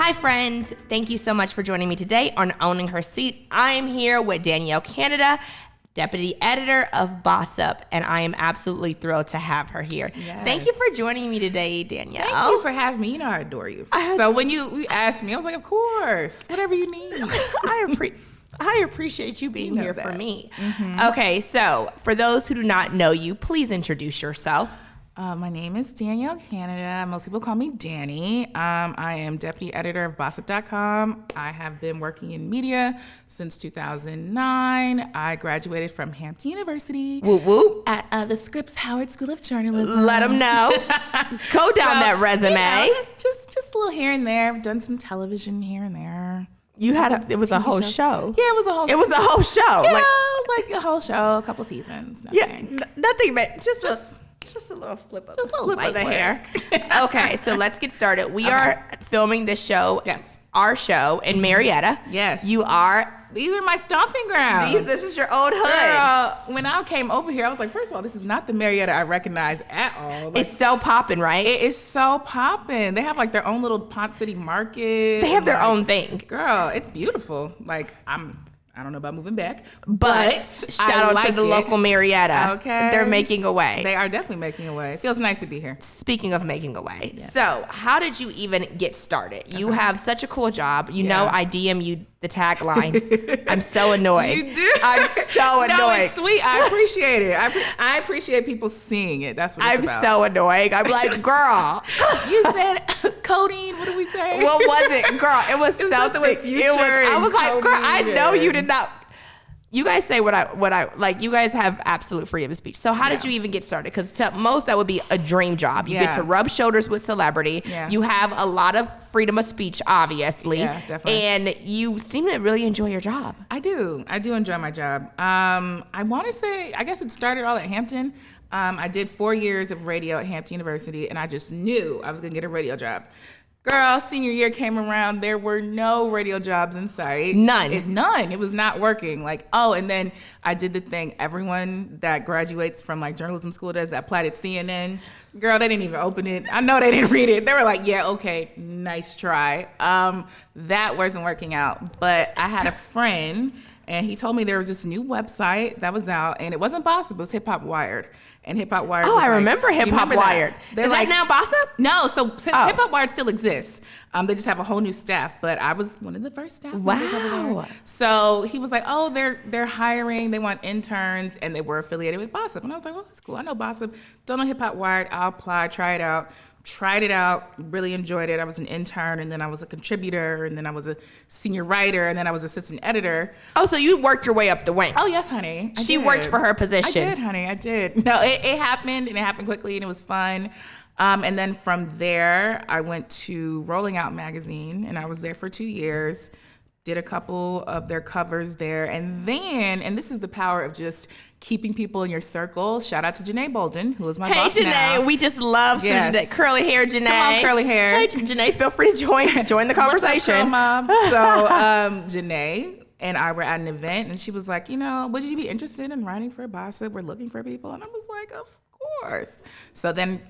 Hi, friends. Thank you so much for joining me today on Owning Her Seat. I am here with Danielle Canada, Deputy Editor of Bossip, and I am absolutely thrilled to have her here. Yes. Thank you for joining me today, Danielle. Thank you for having me. You know I adore you. So when you asked me, I was like, of course, whatever you need. I appreciate you being here for me. Mm-hmm. Okay, so for those who do not know you, please introduce yourself. My name is Danielle Canada. Most people call me Dani. I am Deputy Editor of Bossip.com. I have been working in media since 2009. I graduated from Hampton University. Whoop, whoop. At the Scripps Howard School of Journalism. Let them know. Go down that resume. Just a little here and there. I've done some television here and there. It was a whole show. Yeah, it was a whole show. It was a whole show. Yeah, it was like a whole show, a couple seasons. Nothing. Yeah, nothing, but just a little flip of the hair. Okay, so let's get started. We are filming this show, our show in Marietta. Yes. These are my stomping grounds. This is your old hood. Girl, when I came over here, I was like, first of all, this is not the Marietta I recognize at all. Like, it's so popping, right? It is so popping. They have like their own little Pont City market. They have their own thing. Girl, it's beautiful. Like, I don't know about moving back, but shout out to the local Marietta. Okay. They're making a way. They are definitely making a way. It feels nice to be here. Speaking of making a way. Yes. So how did you even get started? You have such a cool job. You know, I DM you the taglines. I'm so annoyed. You do? I'm so annoyed. No, it's sweet. I appreciate it. I appreciate people seeing it. That's what it's about. I'm so annoying. I'm like, girl. You said codeine. What did we say? What was it? Girl, it was something with future. I was like, girl, I know you did not. You guys say what I like. You guys have absolute freedom of speech. So how did you even get started? Because to most, that would be a dream job. You get to rub shoulders with celebrity. Yeah. You have a lot of freedom of speech, obviously. Yeah, definitely. And you seem to really enjoy your job. I do enjoy my job. I want to say, I guess it started all at Hampton. I did 4 years of radio at Hampton University, and I just knew I was going to get a radio job. Girl, senior year came around, there were no radio jobs in sight. None. It was not working. And then I did the thing everyone that graduates from like journalism school does, that applied at CNN. Girl, they didn't even open it. I know they didn't read it. They were like, yeah, okay, nice try. That wasn't working out. But I had a friend, and he told me there was this new website that was out, and it wasn't Bossip, it was Hip Hop Wired. And Hip Hop Wired. Oh, I remember Hip Hop Wired. Is that now Bossip? No, so Hip Hop Wired still exists. They just have a whole new staff, but I was one of the first staff members over there. So he was like, oh, they're hiring, they want interns, and they were affiliated with Bossip. And I was like, well, that's cool. I know Bossip. Don't know Hip Hop Wired. I'll apply, try it out. Tried it out, really enjoyed it. I was an intern, and then I was a contributor, and then I was a senior writer, and then I was assistant editor. Oh, so you worked your way up the ranks. Oh, yes, honey. She worked for her position. I did, honey. I did. No, it happened, and it happened quickly, and it was fun. And then from there, I went to Rolling Out magazine, and I was there for 2 years. Did a couple of their covers there. And then, and this is the power of just keeping people in your circle. Shout out to Janae Bolden, who is my boss now. Hey, Janae. We just love some Janae. Curly hair, Janae. Come on, curly hair. Hey, Janae, feel free to join the conversation. What's up, Mom? So, Janae and I were at an event, and she was like, would you be interested in writing for Bossip? We're looking for people. And I was like, of course. So then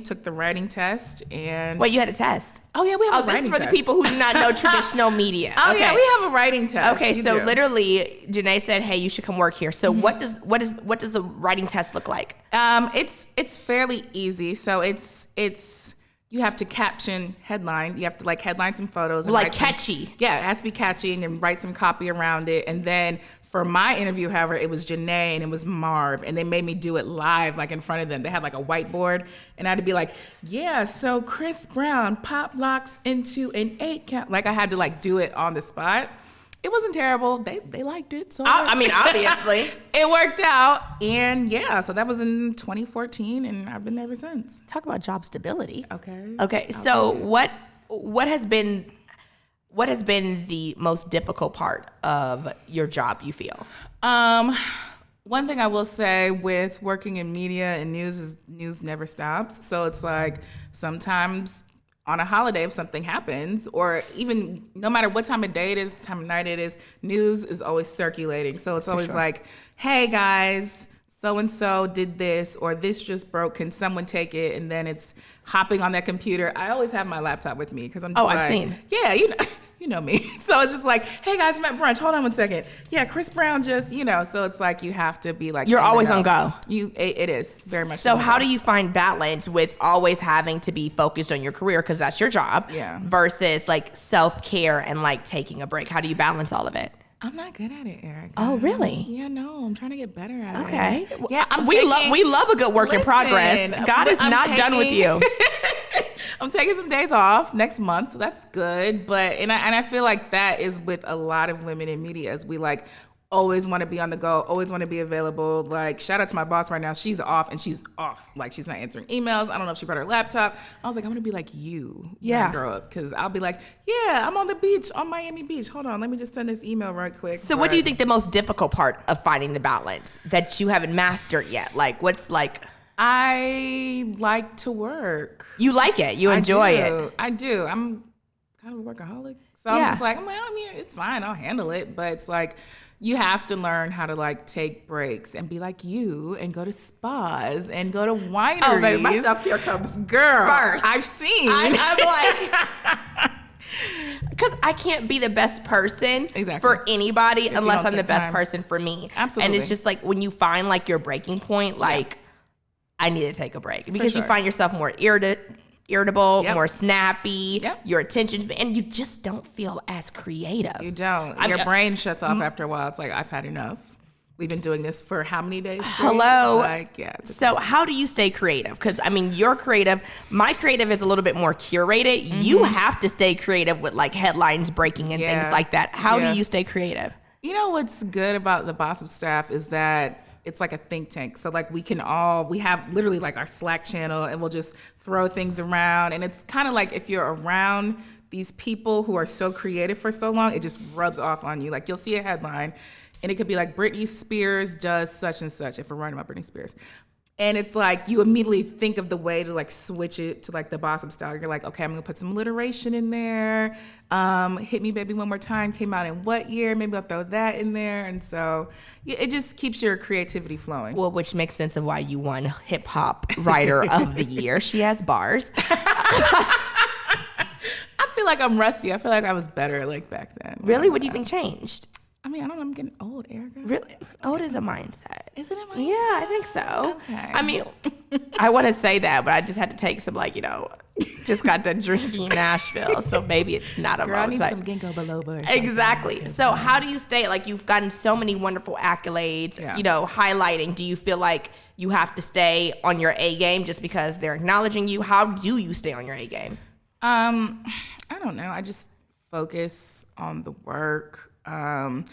took the writing test, and... Wait, you had a test? Oh, yeah, we have a writing test. This is for the people who do not know traditional media. Oh, yeah, we have a writing test. Okay, so literally, Janae said, hey, you should come work here. So what does the writing test look like? It's fairly easy. So it's you have to caption headline. You have to headline some photos. And catchy. It has to be catchy, and then write some copy around it. And then for my interview, however, it was Janae and it was Marv, and they made me do it live, in front of them. They had a whiteboard, and I had to be like, yeah, so Chris Brown pop locks into an 8 count. I had to do it on the spot. It wasn't terrible. They liked it. So obviously. It worked out. And so that was in 2014, and I've been there ever since. Talk about job stability. Okay. So what has been the most difficult part of your job, you feel? One thing I will say with working in media and news is news never stops. So it's sometimes on a holiday, if something happens, or even no matter what time of day it is, time of night it is, news is always circulating. So it's always hey guys, so-and-so did this, or this just broke, can someone take it? And then it's hopping on that computer. I always have my laptop with me because I'm just I've seen. Yeah, you know me. So it's just like, hey guys, I'm at brunch. Hold on one second. Yeah, Chris Brown just, so it's like you have to be like. You're always on go. It is very much. So how do you find balance with always having to be focused on your career because that's your job versus like self-care and like taking a break? How do you balance all of it? I'm not good at it, Erica. Oh, really? Yeah, no, I'm trying to get better at it. Okay. Yeah, we love a good work in progress. God is not done with you. I'm taking some days off next month, so that's good. But I feel like that is with a lot of women in media, as we like always want to be on the go, always want to be available. Like, shout out to my boss right now. She's off, and she's off. Like, she's not answering emails. I don't know if she brought her laptop. I was like, I'm going to be like you when I grow up. Because I'll be like, yeah, I'm on the beach, on Miami Beach. Hold on, let me just send this email right quick. So what do you think the most difficult part of finding the balance that you haven't mastered yet? Like, what's like... I like to work. You like it. You enjoy it. I do. I'm kind of a workaholic. So I'm just like, it's fine. I'll handle it. But it's like, you have to learn how to like take breaks and be like you and go to spas and go to wineries. Oh, baby, my self-care comes girl first. I've seen. I'm like... Because I can't be the best person for anybody unless I'm the best person for me. Absolutely. And it's just like when you find like your breaking point, like... I need to take a break because you find yourself more irritable, more snappy, your attention, and you just don't feel as creative. You don't. Your brain shuts off after a while. It's like, I've had enough. We've been doing this for how many days? Hello. Like, so how do you stay creative? Because I mean, you're creative. My creative is a little bit more curated. You have to stay creative with like headlines breaking and things like that. How do you stay creative? You know what's good about the Bossip staff is that it's like a think tank. So like we have literally like our Slack channel and we'll just throw things around. And it's kind of like if you're around these people who are so creative for so long, it just rubs off on you. Like you'll see a headline and it could be like Britney Spears does such and such, if we're writing about Britney Spears. And it's like you immediately think of the way to like switch it to like the Bossip style. You're like, okay, I'm gonna put some alliteration in there. Hit Me Baby One More Time came out in what year? Maybe I'll throw that in there. And so it just keeps your creativity flowing. Well, which makes sense of why you won Hip Hop Writer of the Year. She has bars. I feel like I'm rusty. I feel like I was better like back then. Really? What do you think changed? I mean, I don't know. I'm getting old, Erica. Really? Old is a mindset. Is it a mindset? Yeah, I think so. Okay. I mean, I want to say that, but I just had to take some, like, just got done drinking in Nashville, so maybe it's not a mindset. I need some ginkgo biloba. Exactly. So how do you stay? Like, you've gotten so many wonderful accolades, highlighting. Do you feel like you have to stay on your A game just because they're acknowledging you? How do you stay on your A game? I don't know. I just focus on the work. I'm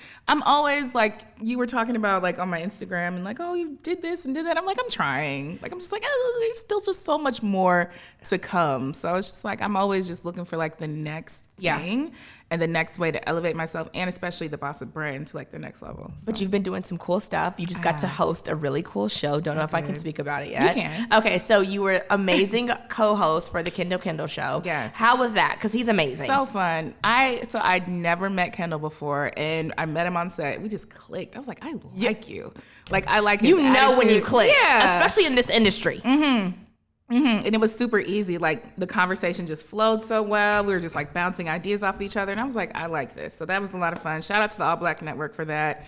always like, you were talking about like on my Instagram and like, oh, you did this and did that. I'm like, I'm trying. Like, I'm just like, oh, there's still just so much more to come. So it's just like, I'm always just looking for like the next thing and the next way to elevate myself and especially the Bossip brand to like the next level. So. But you've been doing some cool stuff. You just got to host a really cool show. Don't know if I can speak about it yet. You can. Okay, so you were amazing co-host for the Kendall show. Yes. How was that? Because he's amazing. So fun. I'd never met Kendall before and I met him on set. We just clicked. I was like, I like you. Like, I like his attitude. When you click. Yeah. Especially in this industry. And it was super easy. Like the conversation just flowed so well. We were just like bouncing ideas off each other. And I was like, I like this. So that was a lot of fun. Shout out to the All Black Network for that.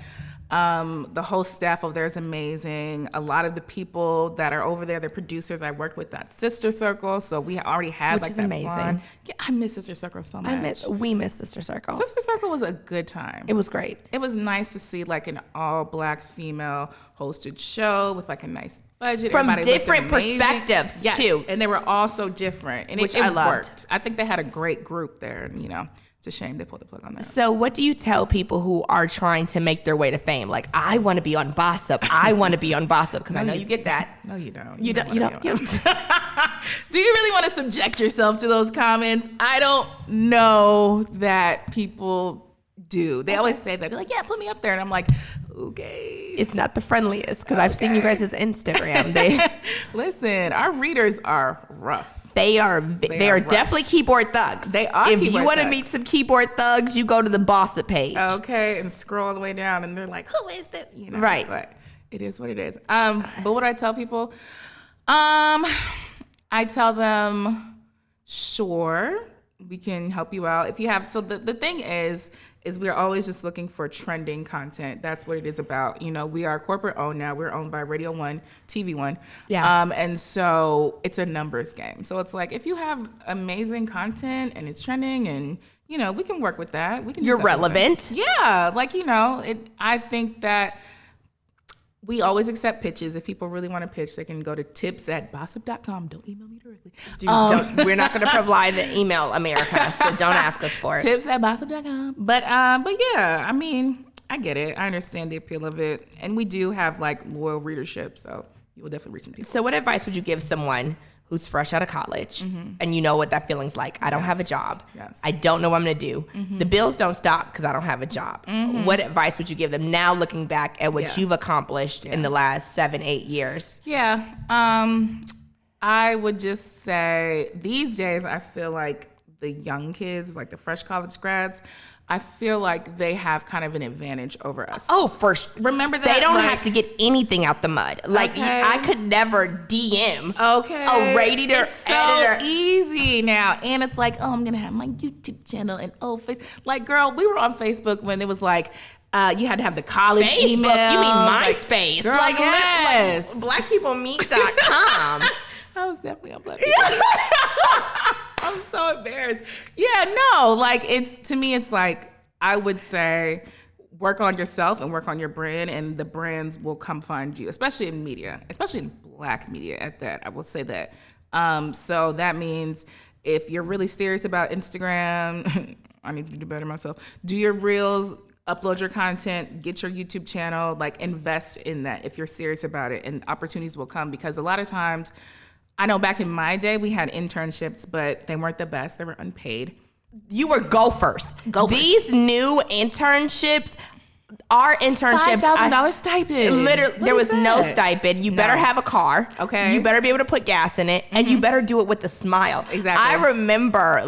The whole staff over there is amazing. A lot of the people that are over there, the producers I worked with, that Sister Circle. So we already had Which like is that amazing. bond. Yeah, I miss Sister Circle so much. We miss Sister Circle. Sister Circle was a good time. It was great. It was nice to see like an all black female hosted show with like a nice budget. From Everybody different perspectives too. And they were all so different. And Which it I loved. Worked. I think they had a great group there, it's a shame they pulled the plug on that. So what do you tell people who are trying to make their way to fame? Like, I want to be on Bossip. I want to be on Bossip because I know you get that. No, you don't. You don't. Do you really want to subject yourself to those comments? I don't know that people do. They always say that. They're like, yeah, put me up there. And I'm like, okay. It's not the friendliest because I've seen you guys' Instagram. Listen, our readers are rough. They are definitely keyboard thugs. They are. If you want to meet some keyboard thugs, you go to the Bossip page. Okay, and scroll all the way down, and they're like, "Who is that?" Right. But It is what it is. But what do I tell people? I tell them, sure, we can help you out. If you have, so the thing is we're always just looking for trending content. That's what it is about. You know, we are corporate owned now. We're owned by Radio 1, TV 1. Yeah. And so it's a numbers game. So it's like, if you have amazing content and it's trending and, you know, we can work with that. We can. You're relevant. Yeah. Like, you know, I think that we always accept pitches. If people really want to pitch, they can go to tips@bossip.com. Don't email me directly. We're not going to provide the email, America, so don't ask us for it. Tips@bossip.com. But yeah, I mean, I get it. I understand the appeal of it. And we do have like loyal readership, so you will definitely reach some people. So what advice would you give someone who's fresh out of college and you know what that feeling's like? I don't have a job. Yes. I don't know what I'm going to do. The bills don't stop because I don't have a job. What advice would you give them now looking back at what you've accomplished in the last 7-8 years? Yeah. I would just say these days I feel like the young kids, like the fresh college grads, I feel like they have kind of an advantage over us. Oh, for sure. Remember that? They don't have to get anything out the mud. Like, I could never DM a editor. It's so easy now. And it's like, oh, I'm going to have my YouTube channel and like, girl, we were on Facebook when it was like, you had to have the college email. You mean MySpace. Girl, like, yes. Like blackpeoplemeet.com. I was definitely on Black People. I'm so embarrassed. Yeah, no, like to me, it's like, I would say work on yourself and work on your brand, and the brands will come find you, especially in media, especially in Black media at that. I will say that. So that means if you're really serious about Instagram, I need to do better myself. Do your reels, upload your content, get your YouTube channel, like invest in that if you're serious about it, and opportunities will come, because a lot of times, I know back in my day, we had internships, but they weren't the best. They were unpaid. You were gophers. These new internships, our internships, $5,000 stipend. Literally, there was no stipend. You better have a car. Okay. You better be able to put gas in it, and you better do it with a smile. Exactly. I remember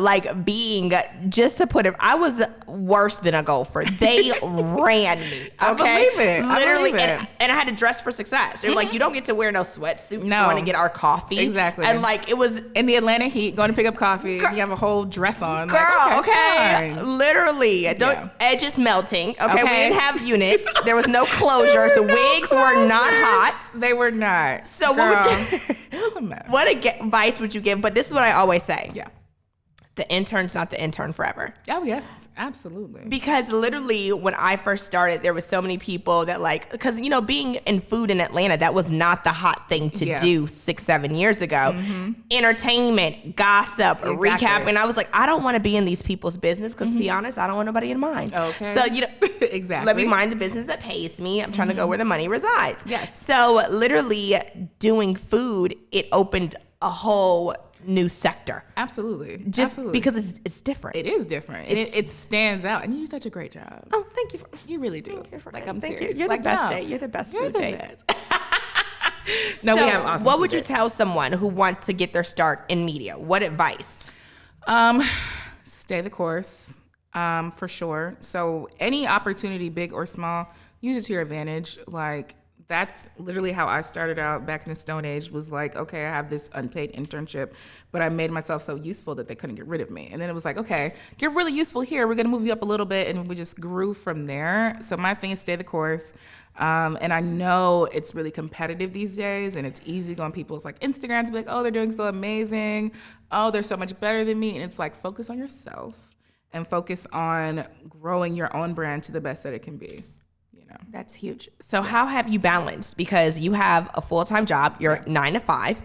being, just to put it, I was worse than a gopher. They ran me. Okay? I believe it. Literally, I believe it. And I had to dress for success. They're like, you don't get to wear no sweatsuits going to get our coffee. Exactly. And it was in the Atlanta heat, going to pick up coffee. You have a whole dress on. Girl, okay. Literally. Edges melting. Okay. We didn't have units. There was no closure. So wigs were not hot. They were not. So it was a mess. What advice would you give? But this is what I always say. Yeah. The intern's not the intern forever. Oh, yes, absolutely. Because literally when I first started, there was so many people that because, being in food in Atlanta, that was not the hot thing to do 6-7 years ago. Entertainment, gossip, recap. And I was like, I don't want to be in these people's business because to be honest, I don't want nobody in mine. Okay. So, exactly. Let me mind the business that pays me. I'm trying to go where the money resides. Yes. So literally doing food, it opened a whole new sector. Absolutely. Because it's different. It is different. It stands out. And you do such a great job. Oh, thank you. You really do. I'm serious. You're the best date. You're the best food date. No, we have awesome what would you tell someone who wants to get their start in media? What advice? Stay the course, for sure. So any opportunity, big or small, use it to your advantage. That's literally how I started out back in the Stone Age, was like, okay, I have this unpaid internship, but I made myself so useful that they couldn't get rid of me. And then it was like, okay, you're really useful here. We're going to move you up a little bit. And we just grew from there. So my thing is stay the course. And I know it's really competitive these days, and it's easy on people's Instagram to be like, oh, they're doing so amazing. Oh, they're so much better than me. And it's like, focus on yourself and focus on growing your own brand to the best that it can be. That's huge. So how have you balanced? Because you have a full-time job, you're 9 to 5,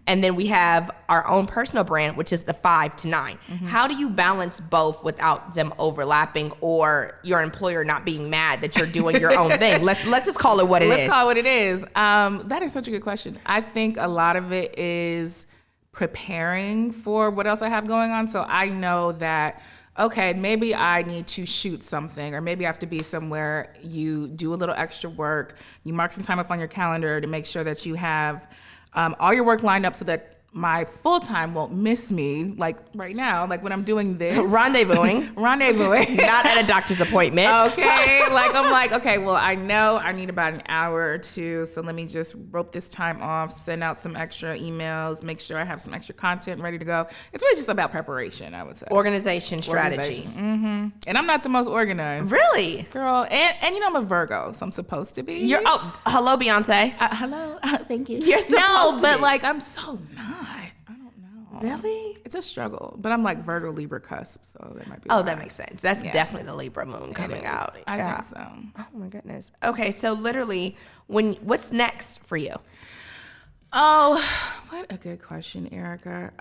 and then we have our own personal brand, which is the 5 to 9. How do you balance both without them overlapping or your employer not being mad that you're doing your own thing? Let's just call it what it is. Let's call it what it is. That is such a good question. I think a lot of it is preparing for what else I have going on. So I know that, okay, maybe I need to shoot something, or maybe I have to be somewhere. You do a little extra work. You mark some time off on your calendar to make sure that you have all your work lined up so that my full-time won't miss me, like right now, like when I'm doing this. Rendezvousing. Not at a doctor's appointment. Okay. Like, I'm like, okay, well, I know I need about an hour or two, so let me just rope this time off, send out some extra emails, make sure I have some extra content ready to go. It's really just about preparation, I would say. Organization, strategy. Mm-hmm. And I'm not the most organized. Really? Girl, and you know I'm a Virgo, so I'm supposed to be. Hello, Beyonce. Hello. Thank you. You're supposed to but be. like, I'm so not. I don't know. Really? It's a struggle. But I'm like Virgo Libra cusp, so that might be that makes sense. That's definitely the Libra moon coming out. I think so. Oh my goodness. Okay, so literally, what's next for you? Oh, what a good question, Erica.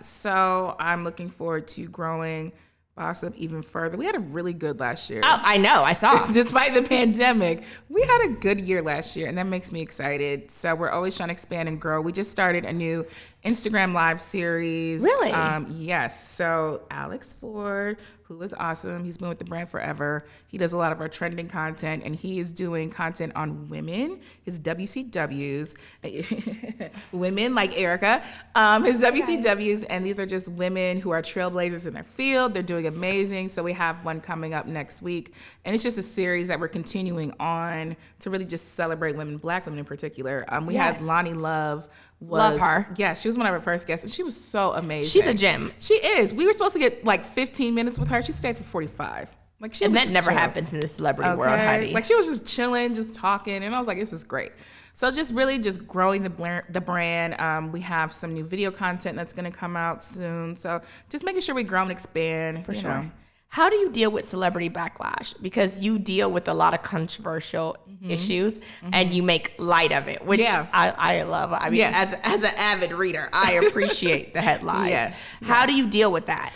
So I'm looking forward to growing Bossip even further. We had a really good last year. Oh, I know. I saw. Despite the pandemic, we had a good year last year, and that makes me excited. So we're always trying to expand and grow. We just started a new Instagram live series. Really? Yes. So Alex Ford, who is awesome, he's been with the brand forever. He does a lot of our trending content, and he is doing content on women, his WCWs, women like Erica, his WCWs, and these are just women who are trailblazers in their field. They're doing amazing. So we have one coming up next week, and it's just a series that we're continuing on to really just celebrate women, Black women in particular. We had Lonnie Love. Love her. Yeah, she was one of our first guests, and she was so amazing. She's a gem. She is. We were supposed to get like 15 minutes with her. She stayed for 45. Like and that never happens in the celebrity world, Heidi. Like she was just chilling, just talking, and I was like, this is great. So just really just growing the brand. We have some new video content that's going to come out soon. So just making sure we grow and expand. For sure. Know. How do you deal with celebrity backlash? Because you deal with a lot of controversial issues and you make light of it, which I love. I mean, as an avid reader, I appreciate the headlines. Yes. How do you deal with that?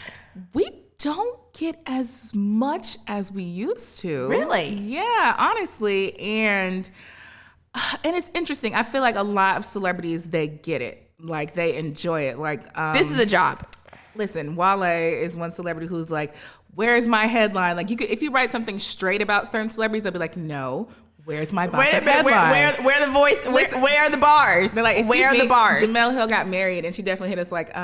We don't get as much as we used to. Really? Yeah, honestly. And it's interesting. I feel like a lot of celebrities, they get it. Like they enjoy it. Like this is a job. Listen, Wale is one celebrity who's like, where's my headline? Like you could, if you write something straight about certain celebrities, they'll be like, no, where's my headline? Where the voice? Where are the bars? They're like, where are the bars? Jemele Hill got married, and she definitely hit us like,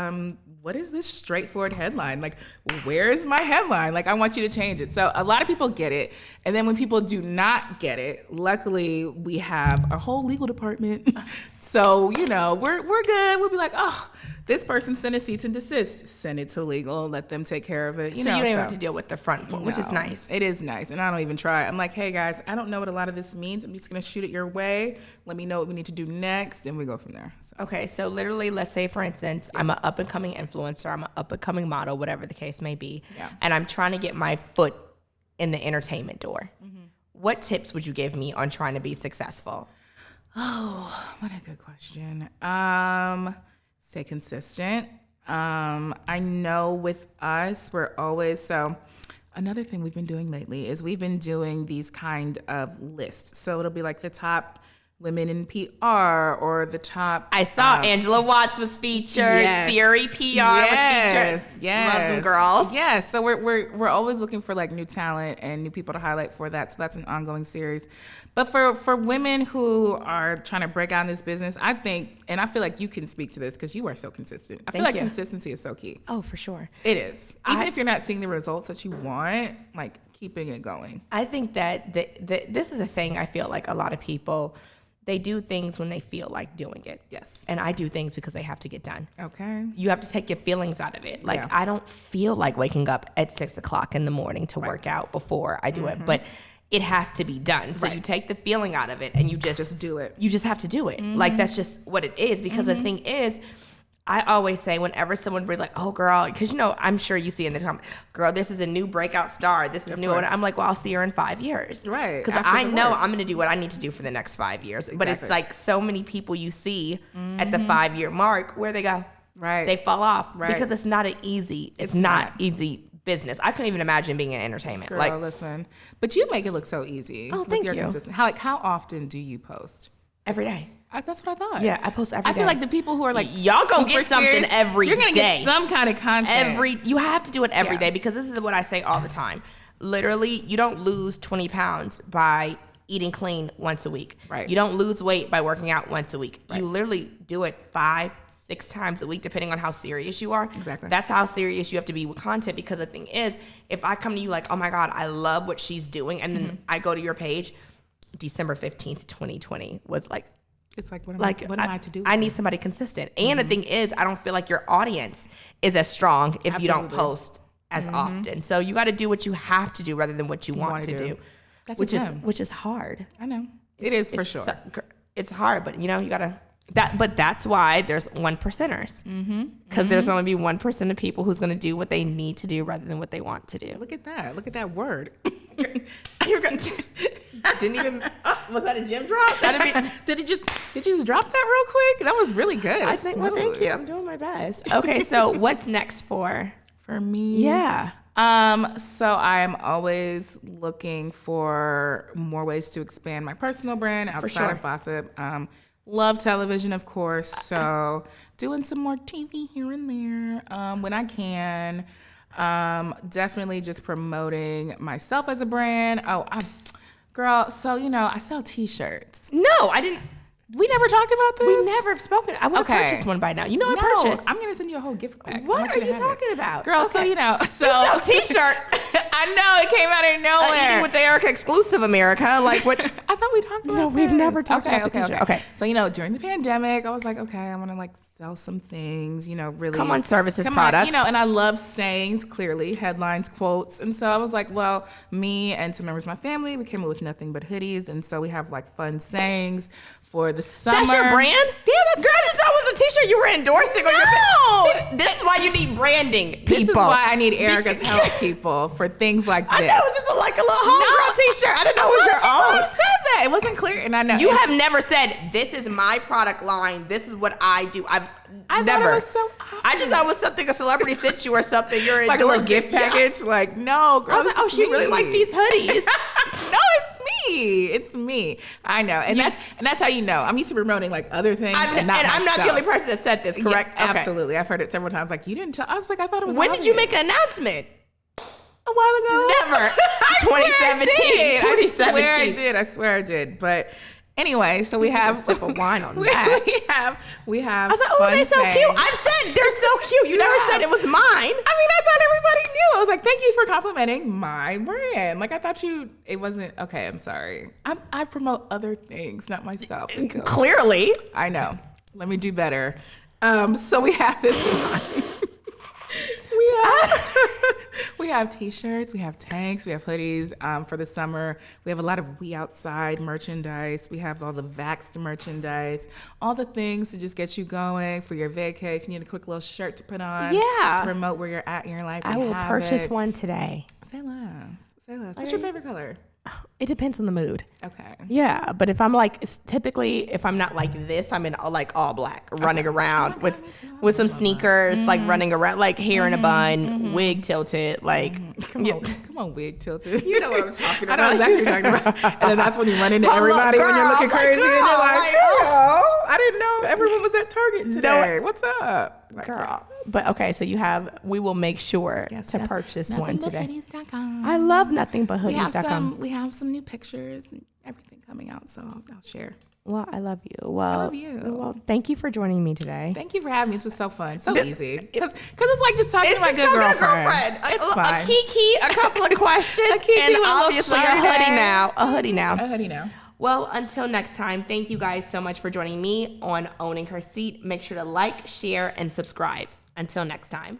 what is this straightforward headline? Like, where's my headline? Like, I want you to change it. So a lot of people get it, and then when people do not get it, luckily we have a whole legal department. So you know, we're good. We'll be like, oh, this person sent a cease and desist. Send it to legal. Let them take care of it. You don't even have to deal with the front foot, which is nice. It is nice. And I don't even try. I'm like, hey, guys, I don't know what a lot of this means. I'm just going to shoot it your way. Let me know what we need to do next, and we go from there. So. Okay, so literally, let's say, for instance, I'm an up-and-coming influencer. I'm an up-and-coming model, whatever the case may be. Yeah. And I'm trying to get my foot in the entertainment door. Mm-hmm. What tips would you give me on trying to be successful? Oh, what a good question. Stay consistent. I know with us, we're always, so another thing we've been doing lately is we've been doing these kind of lists. So it'll be like the top women in PR or the top. I saw Angela Watts was featured. Yes. Theory PR was featured. Yes. Love them girls. Yes. So we're always looking for like new talent and new people to highlight for that. So that's an ongoing series. But for women who are trying to break out in this business, I think, and I feel like you can speak to this because you are so consistent. I feel like consistency is so key. Oh, for sure. It is. Even if you're not seeing the results that you want, like keeping it going. I think that this is a thing I feel like a lot of people, they do things when they feel like doing it. Yes. And I do things because they have to get done. Okay. You have to take your feelings out of it. Like, I don't feel like waking up at 6 o'clock in the morning to work out before I do it. But it has to be done. So you take the feeling out of it and you just do it. You just have to do it. Like, that's just what it is. Because the thing is, I always say whenever someone brings like, oh girl, because you know, I'm sure you see in the comment, girl, this is a new breakout star. This is new. And I'm like, well, I'll see her in 5 years. Right. Because I know I'm going to do what I need to do for the next 5 years. Exactly. But it's like so many people you see at the 5-year mark where they go. Right. They fall off. Right. Because it's not it's not easy business. I couldn't even imagine being in entertainment. Girl, like, listen. But you make it look so easy. Oh, thank you. Consistent. How often do you post? Every day. That's what I thought. Yeah, I post every day. I feel like the people who are like, y'all gonna get something every day. You're gonna get some kind of content. You have to do it every day because this is what I say all the time. Literally, you don't lose 20 pounds by eating clean once a week. Right. You don't lose weight by working out once a week. Right. You literally do it 5-6 times a week, depending on how serious you are. Exactly. That's how serious you have to be with content, because the thing is, if I come to you like, oh my God, I love what she's doing, and then I go to your page, December 15th, 2020 was like, it's like, what am I to do? I need somebody consistent. And the thing is, I don't feel like your audience is as strong if you don't post as often. So you got to do what you have to do rather than what you want to do. Which is hard. I know. It is for sure. It's hard, but you know, you got to, but that's why there's 1%ers. Because there's going to be 1% of people who's going to do what they need to do rather than what they want to do. Look at that. Look at that word. You're going to, didn't even, was that a gym drop? Did you just drop that real quick? That was really good. I think, well, thank you. I'm doing my best. Okay. So what's next for me? Yeah. So I'm always looking for more ways to expand my personal brand outside of Bossip. Love television, of course. So doing some more TV here and there when I can. Definitely just promoting myself as a brand. Girl, so you know, I sell T-shirts. No, I didn't. We never talked about this. We never have spoken. I would have purchased one by now. You know, I purchased. I'm gonna send you a whole gift pack. What are you talking about, girl? Okay. So you know, so T-shirt. I know, it came out of nowhere. Eating with Erica exclusive, America. Like what? I thought we talked about. No, we've never talked about the T-shirt. Okay. So you know, during the pandemic, I was like, okay, I want to like sell some things. You know, really come on, services, products. You know, and I love sayings, clearly headlines, quotes, and so I was like, well, me and some members of my family, we came up with nothing but hoodies, and so we have like fun sayings for the summer. That's your brand? Yeah, that's girl. I just thought it was a T-shirt you were endorsing. No, this is why you need branding. People. This is why I need Erica's help, people, for things like this. I know it was just like a little homegirl T-shirt. I didn't know it was your own. I said that it wasn't clear, and I know you have never said this is my product line. This is what I do. I never. Thought it was so obvious. I just thought it was something a celebrity sent you or something. You're like endorsing. A little gift package. Yeah. Like no, girl. I was like, oh, she really liked these hoodies. No, it's me. It's me. I know, and that's how you know. I'm used to promoting like other things, and I'm not the only person that said this. Correct? Yeah, absolutely. I've heard it several times. Like you didn't. I was like, I thought it was. When did you make an announcement? A while ago. Never. 2017. 2017. I swear I did. But anyway, so we have a sip of wine on that. We have. I was like, oh, they're so cute. I've said they're so cute. You never said it was mine. I mean, I thought everybody knew. I was like, thank you for complimenting my brand. Like I thought it wasn't okay. I'm sorry. I promote other things, not myself. Clearly, I know. Let me do better. So we have this. We have T-shirts, we have tanks, we have hoodies for the summer. We have a lot of We Outside merchandise. We have all the Vaxxed merchandise, all the things to just get you going for your vacay. If you need a quick little shirt to put on to promote where you're at in your life. I will purchase one today. Say less. What's your favorite color? It depends on the mood. Okay. Yeah, but if I'm like, typically, if I'm not like this, I'm in like all black, running around with some sneakers, like running around, like hair in a bun, wig tilted, like. Come on, wig tilted. You know what I'm talking about. I know exactly what you're talking about. And then that's when you run into everybody when you're looking crazy, and you're like, oh, I didn't know everyone was at Target today. What's up, girl? But okay, so we will make sure to purchase one today. I love nothingbuthehoodies.com. We have some new pictures and everything coming out, so I'll share. Well, I love you. Well, I love you. Well, thank you for joining me today. Thank you for having me. This was so fun. So easy. Because it's like just talking to my good girlfriend. It's fine. A kiki, a couple of questions, and obviously a hoodie now. A hoodie now. Well, until next time, thank you guys so much for joining me on Owning Her Seat. Make sure to like, share, and subscribe. Until next time.